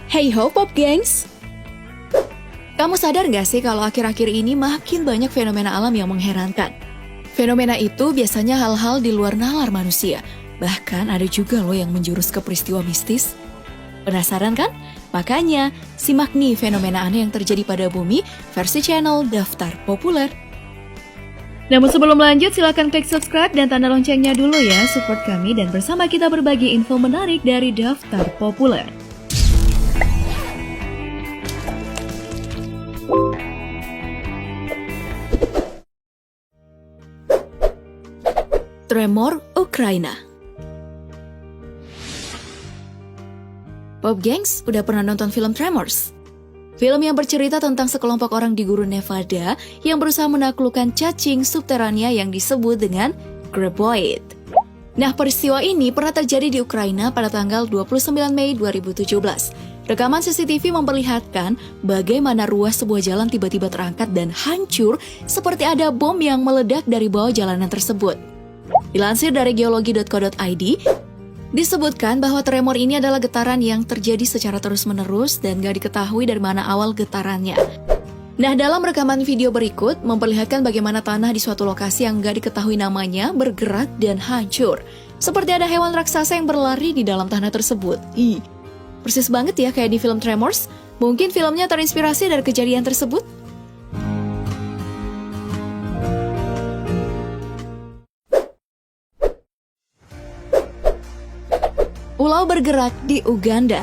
Hey ho Pop Gengs! Kamu sadar nggak sih kalau akhir-akhir ini makin banyak fenomena alam yang mengherankan? Fenomena itu biasanya hal-hal di luar nalar manusia. Bahkan ada juga loh yang menjurus ke peristiwa mistis. Penasaran kan? Makanya, simak nih fenomena aneh yang terjadi pada bumi versi channel Daftar Populer. Namun sebelum lanjut, silakan klik subscribe dan tanda loncengnya dulu ya. Support kami dan bersama kita berbagi info menarik dari Daftar Populer. Tremor Ukraina. Pop Gengs, udah pernah nonton film Tremors? Film yang bercerita tentang sekelompok orang di gurun Nevada yang berusaha menaklukkan cacing subterania yang disebut dengan Graboid. Nah, peristiwa ini pernah terjadi di Ukraina pada tanggal 29 Mei 2017. Rekaman CCTV memperlihatkan bagaimana ruas sebuah jalan tiba-tiba terangkat dan hancur seperti ada bom yang meledak dari bawah jalanan tersebut. Dilansir dari geologi.co.id, disebutkan bahwa tremor ini adalah getaran yang terjadi secara terus-menerus dan gak diketahui dari mana awal getarannya. Nah, dalam rekaman video berikut, memperlihatkan bagaimana tanah di suatu lokasi yang gak diketahui namanya bergerak dan hancur. Seperti ada hewan raksasa yang berlari di dalam tanah tersebut. Persis banget ya kayak di film Tremors. Mungkin filmnya terinspirasi dari kejadian tersebut? Pulau bergerak di Uganda.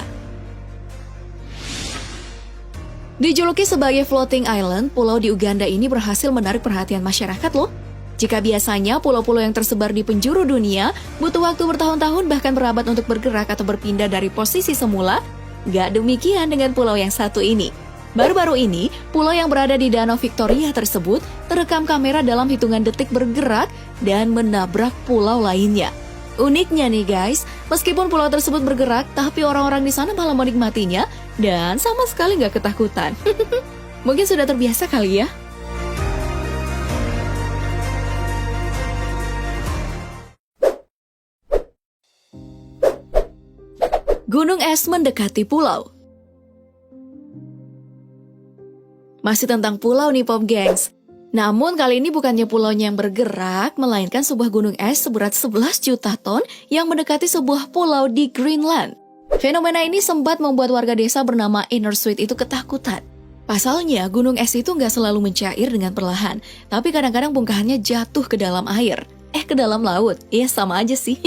Dijuluki sebagai floating island, pulau di Uganda ini berhasil menarik perhatian masyarakat loh. Jika biasanya pulau-pulau yang tersebar di penjuru dunia butuh waktu bertahun-tahun bahkan berabad untuk bergerak atau berpindah dari posisi semula, gak demikian dengan pulau yang satu ini. Baru-baru ini, pulau yang berada di Danau Victoria tersebut terekam kamera dalam hitungan detik bergerak dan menabrak pulau lainnya. Uniknya nih guys, meskipun pulau tersebut bergerak, tapi orang-orang di sana malah menikmatinya dan sama sekali nggak ketakutan. Mungkin sudah terbiasa kali ya. Gunung es mendekati pulau. Masih tentang pulau nih Pop Gengs. Namun kali ini bukannya pulaunya yang bergerak, melainkan sebuah gunung es seberat 11 juta ton yang mendekati sebuah pulau di Greenland. Fenomena ini sempat membuat warga desa bernama Innersweet itu ketakutan. Pasalnya, gunung es itu nggak selalu mencair dengan perlahan, tapi kadang-kadang bongkahannya jatuh ke dalam air. Ke dalam laut. Iya, sama aja sih.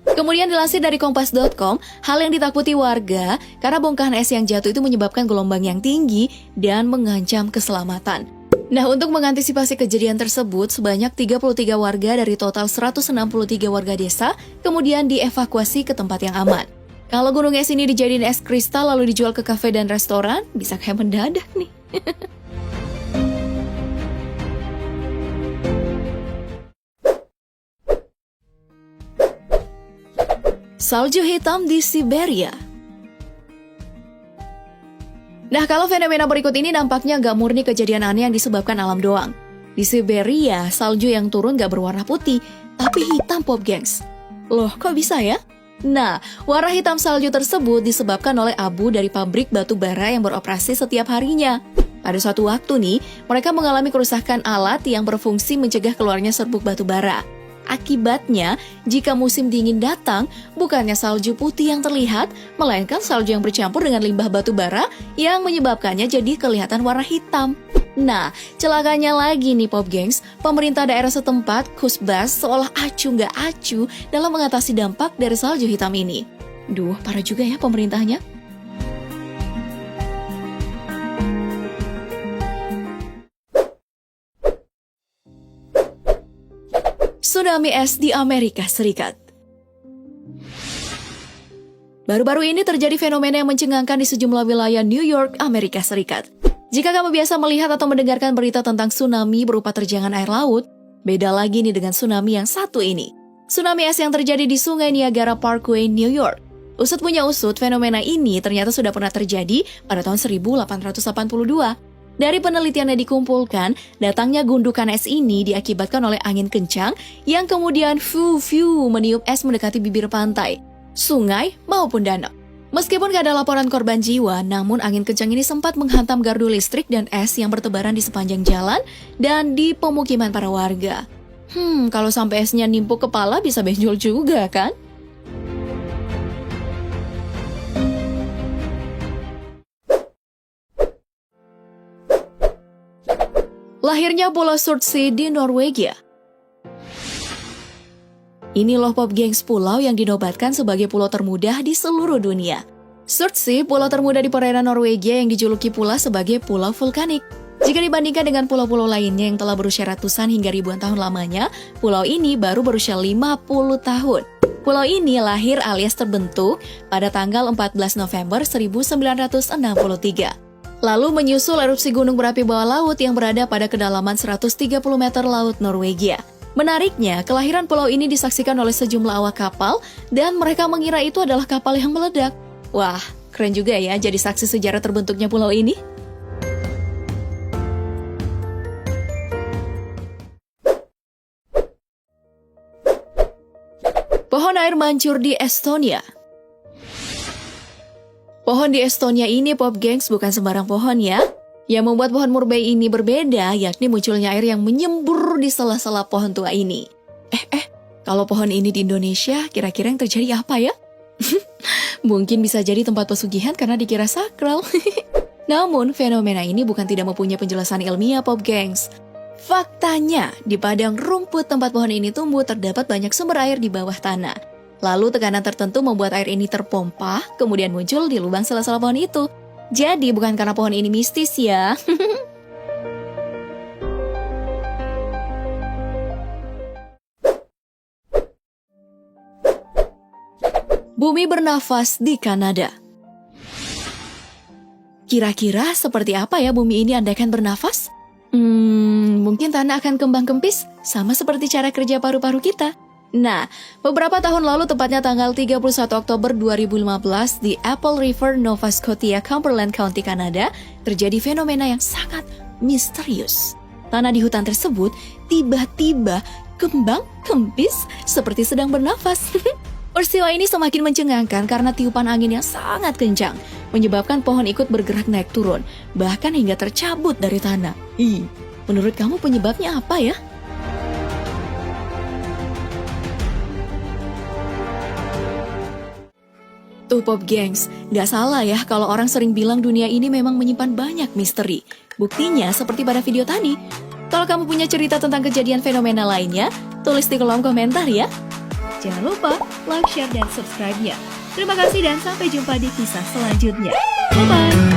Kemudian dilansir dari kompas.com, hal yang ditakuti warga karena bongkahan es yang jatuh itu menyebabkan gelombang yang tinggi dan mengancam keselamatan. Nah, untuk mengantisipasi kejadian tersebut, sebanyak 33 warga dari total 163 warga desa kemudian dievakuasi ke tempat yang aman. Kalau gunung es ini dijadiin es kristal lalu dijual ke kafe dan restoran, bisa kayak mendadak nih. Salju hitam di Siberia. Nah, kalau fenomena berikut ini nampaknya nggak murni kejadian aneh yang disebabkan alam doang. Di Siberia, salju yang turun nggak berwarna putih, tapi hitam Pop Gengs. Loh, kok bisa ya? Nah, warna hitam salju tersebut disebabkan oleh abu dari pabrik batu bara yang beroperasi setiap harinya. Pada suatu waktu nih, mereka mengalami kerusakan alat yang berfungsi mencegah keluarnya serbuk batu bara. Akibatnya, jika musim dingin datang, bukannya salju putih yang terlihat, melainkan salju yang bercampur dengan limbah batu bara yang menyebabkannya jadi kelihatan warna hitam. Nah, celakanya lagi nih Pop Gengs, pemerintah daerah setempat, Kusbas, seolah acuh nggak acuh dalam mengatasi dampak dari salju hitam ini. Duh, parah juga ya pemerintahnya. Tsunami es di Amerika Serikat. Baru-baru ini terjadi fenomena yang mencengangkan di sejumlah wilayah New York, Amerika Serikat. Jika kamu biasa melihat atau mendengarkan berita tentang tsunami berupa terjangan air laut, beda lagi nih dengan tsunami yang satu ini. Tsunami es yang terjadi di Sungai Niagara Parkway, New York. Usut punya usut, fenomena ini ternyata sudah pernah terjadi pada tahun 1882. Dari penelitian yang dikumpulkan, datangnya gundukan es ini diakibatkan oleh angin kencang yang kemudian meniup es mendekati bibir pantai, sungai maupun danau. Meskipun gak ada laporan korban jiwa, namun angin kencang ini sempat menghantam gardu listrik dan es yang bertebaran di sepanjang jalan dan di pemukiman para warga. Kalau sampai esnya nimpuk kepala bisa benjol juga kan? Lahirnya Pulau Surtsey di Norwegia. Ini loh Pop Gengs pulau yang dinobatkan sebagai pulau termuda di seluruh dunia. Surtsey, pulau termuda di perairan Norwegia yang dijuluki pula sebagai pulau vulkanik. Jika dibandingkan dengan pulau-pulau lainnya yang telah berusia ratusan hingga ribuan tahun lamanya, pulau ini baru berusia 50 tahun. Pulau ini lahir alias terbentuk pada tanggal 14 November 1963. Lalu menyusul erupsi gunung berapi bawah laut yang berada pada kedalaman 130 meter laut Norwegia. Menariknya, kelahiran pulau ini disaksikan oleh sejumlah awak kapal dan mereka mengira itu adalah kapal yang meledak. Wah, keren juga ya jadi saksi sejarah terbentuknya pulau ini. Pohon air mancur di Estonia. Pohon di Estonia ini Pop Gengs bukan sembarang pohon ya. Yang membuat pohon murbei ini berbeda yakni munculnya air yang menyembur di sela-sela pohon tua ini. Kalau pohon ini di Indonesia kira-kira yang terjadi apa ya? Mungkin bisa jadi tempat pesugihan karena dikira sakral. Namun fenomena ini bukan tidak mempunyai penjelasan ilmiah Pop Gengs. Faktanya di padang rumput tempat pohon ini tumbuh terdapat banyak sumber air di bawah tanah. Lalu tekanan tertentu membuat air ini terpompa, kemudian muncul di lubang sela-sela pohon itu. Jadi bukan karena pohon ini mistis ya. Bumi bernafas di Kanada. Kira-kira seperti apa ya bumi ini andaikan bernafas? Mungkin tanah akan kembang kempis, sama seperti cara kerja paru-paru kita. Nah, beberapa tahun lalu tepatnya tanggal 31 Oktober 2015 di Apple River, Nova Scotia, Cumberland County, Kanada, terjadi fenomena yang sangat misterius. Tanah di hutan tersebut tiba-tiba kembang kempis seperti sedang bernafas. Peristiwa ini semakin mencengangkan karena tiupan angin yang sangat kencang, menyebabkan pohon ikut bergerak naik turun, bahkan hingga tercabut dari tanah. Menurut kamu penyebabnya apa ya? Tuh Pop Gengs, gak salah ya kalau orang sering bilang dunia ini memang menyimpan banyak misteri. Buktinya seperti pada video tadi. Kalau kamu punya cerita tentang kejadian fenomena lainnya, tulis di kolom komentar ya. Jangan lupa like, share, dan subscribe-nya. Terima kasih dan sampai jumpa di kisah selanjutnya. Bye-bye!